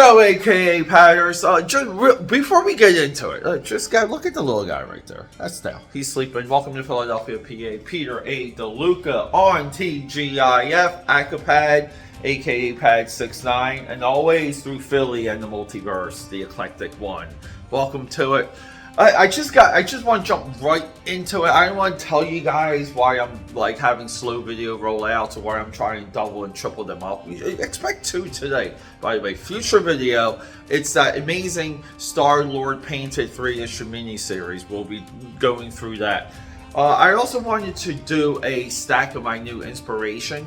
go, AKAPADers. Before we get into it, just look at the little guy right there. That's Dale. He's sleeping. Welcome to Philadelphia, PA. Peter A. DeLuca on TGIF, AKAPAD, AKAPAD 69, and always through Philly and the multiverse, the eclectic one. Welcome to it. I just want to jump right into it. I don't want to tell you guys why I'm like having slow video rollouts or why I'm trying to double and triple them up. We expect 2 today, by the way. Future video, it's that amazing Star-Lord painted 3-issue miniseries. We'll be going through that. I also wanted to do a stack of my new inspiration.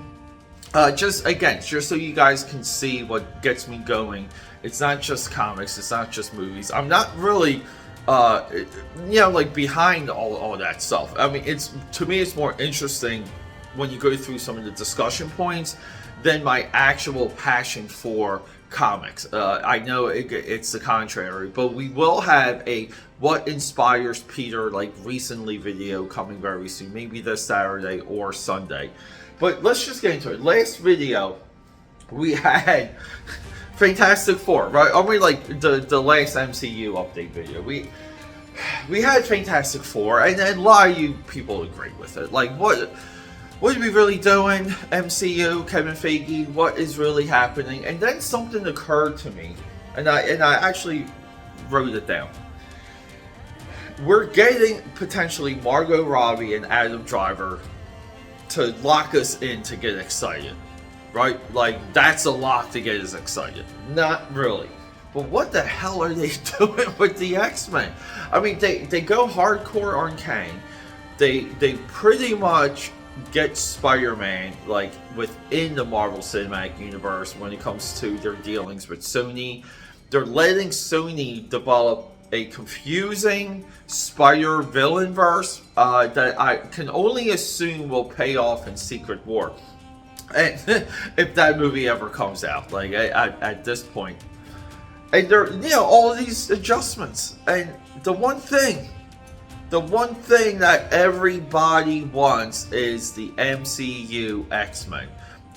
Just so you guys can see what gets me going. It's not just comics, it's not just movies. I'm not really like behind all that stuff. I mean, to me it's more interesting when you go through some of the discussion points than my actual passion for comics. I know it's the contrary, but we will have a what inspires Peter like recently video coming very soon, maybe this Saturday or Sunday. But let's just get into it. Last video we had Fantastic Four, right? Only like the last MCU update video. We had Fantastic Four, and a lot of you people agree with it. Like, what are we really doing? MCU, Kevin Feige, what is really happening? And then something occurred to me, and I actually wrote it down. We're getting potentially Margot Robbie and Adam Driver to lock us in to get excited. Right? Like, that's a lock to get us excited. Not really. But what the hell are they doing with the X-Men? I mean, they go hardcore on Kang. They pretty much get Spider-Man, like, within the Marvel Cinematic Universe when it comes to their dealings with Sony. They're letting Sony develop a confusing Spider-Villain verse that I can only assume will pay off in Secret War. And if that movie ever comes out, like at this point, and there, all of these adjustments, and the one thing that everybody wants is the MCU X-Men,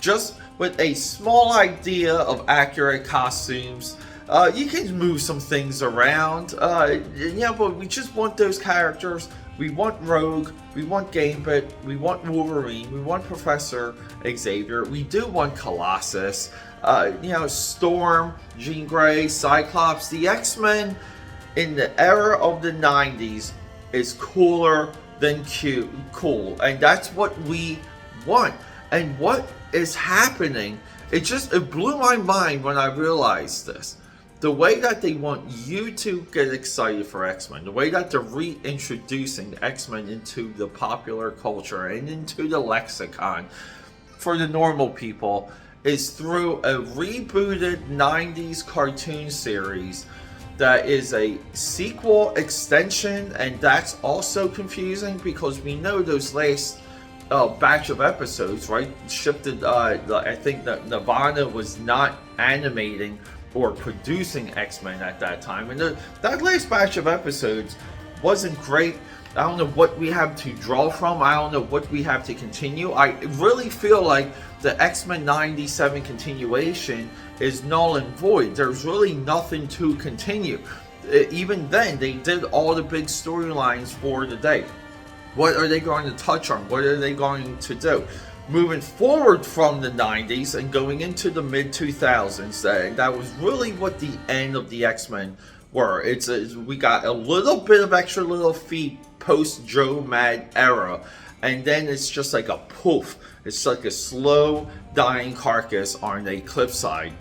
just with a small idea of accurate costumes. You can move some things around, but we just want those characters. We want Rogue, we want Gambit, we want Wolverine, we want Professor Xavier, we do want Colossus, Storm, Jean Grey, Cyclops. The X-Men in the era of the 90s is cooler than cool, and that's what we want. And what is happening, it blew my mind when I realized this. The way that they want you to get excited for X-Men, the way that they're reintroducing X-Men into the popular culture and into the lexicon for the normal people is through a rebooted 90s cartoon series that is a sequel extension, and that's also confusing because we know those last batch of episodes, right, shifted, I think that Nirvana was not animating or producing X-Men at that time, and that last batch of episodes wasn't great. I don't know what we have to draw from. I don't know what we have to continue. I really feel like the X-Men 97 continuation is null and void. There's really nothing to continue. Even then, they did all the big storylines for the day. What are they going to touch on? What are they going to do? Moving forward from the 90s and going into the mid-2000s, that was really what the end of the X-Men were. We got a little bit of extra little feet post-Joe Mad era, and then it's just like a poof. It's like a slow dying carcass on a cliffside.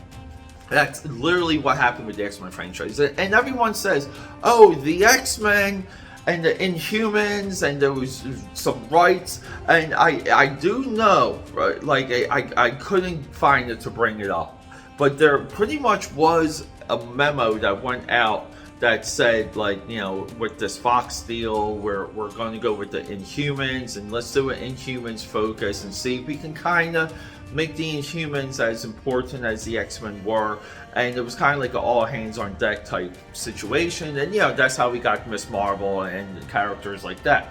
That's literally what happened with the X-Men franchise. And everyone says, oh, the X-Men and the Inhumans, and there was some rights, and I do know, right, like I couldn't find it to bring it up, but there pretty much was a memo that went out that said, like, with this Fox deal, we're going to go with the Inhumans, and let's do an Inhumans focus and see if we can kind of make the Inhumans as important as the X-Men were. And it was kind of like an all hands on deck type situation, and that's how we got Miss Marvel and characters like that.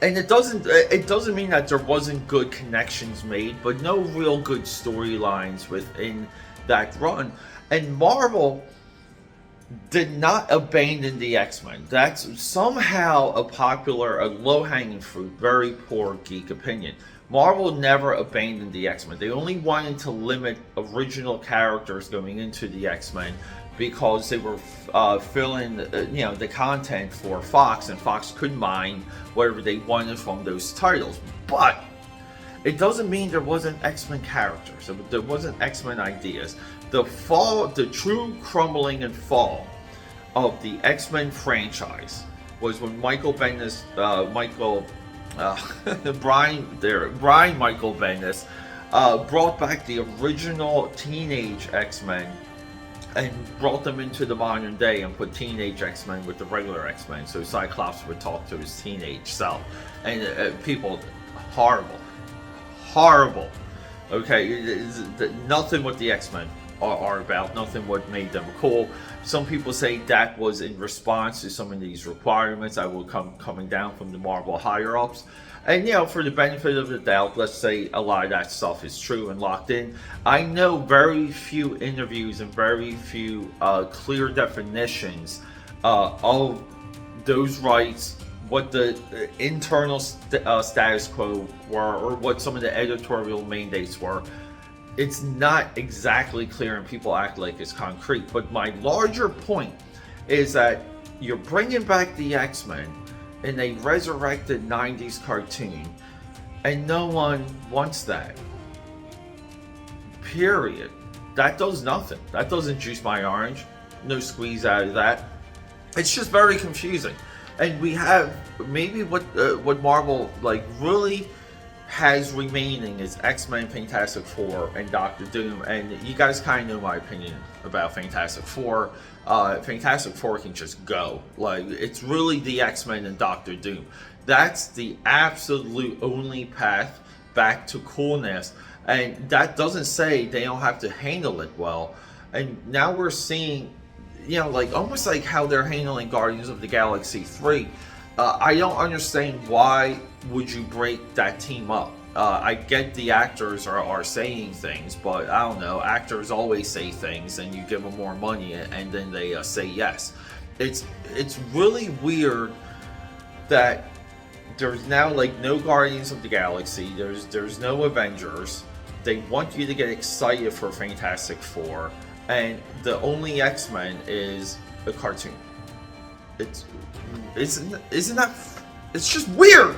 And it doesn't mean that there wasn't good connections made, but no real good storylines within that run. And Marvel did not abandon the X-Men. That's somehow a low-hanging fruit, very poor geek opinion. Marvel never abandoned the X-Men. They only wanted to limit original characters going into the X-Men because they were filling, the content for Fox, and Fox could mine whatever they wanted from those titles. But it doesn't mean there wasn't X-Men characters. There wasn't X-Men ideas. The true crumbling and fall of the X-Men franchise was when Brian Michael Bendis brought back the original teenage X-Men and brought them into the modern day and put teenage X-Men with the regular X-Men. So Cyclops would talk to his teenage self, and people, horrible. Okay, nothing what the X-Men are about, nothing what made them cool. Some people say that was in response to some of these requirements that will coming down from the Marvel higher ups. And for the benefit of the doubt, let's say a lot of that stuff is true and locked in. I know very few interviews and very few clear definitions of those rights, what the internal status quo were, or what some of the editorial mandates were. It's not exactly clear, and people act like it's concrete. But my larger point is that you're bringing back the X-Men in a resurrected 90s cartoon, and no one wants that. Period. That does nothing. That doesn't juice my orange. No squeeze out of that. It's just very confusing. And we have maybe what Marvel really has remaining is X-Men, Fantastic Four, and Doctor Doom. And you guys kind of know my opinion about Fantastic Four. Fantastic Four can just go. It's really the X-Men and Doctor Doom. That's the absolute only path back to coolness. And that doesn't say they don't have to handle it well. And now we're seeing, almost like how they're handling Guardians of the Galaxy 3. I don't understand why would you break that team up. I get the actors are saying things, but I don't know. Actors always say things, and you give them more money, and then they say yes. It's really weird that there's now no Guardians of the Galaxy. There's no Avengers. They want you to get excited for Fantastic Four, and the only X-Men is a cartoon. Isn't that? It's just weird.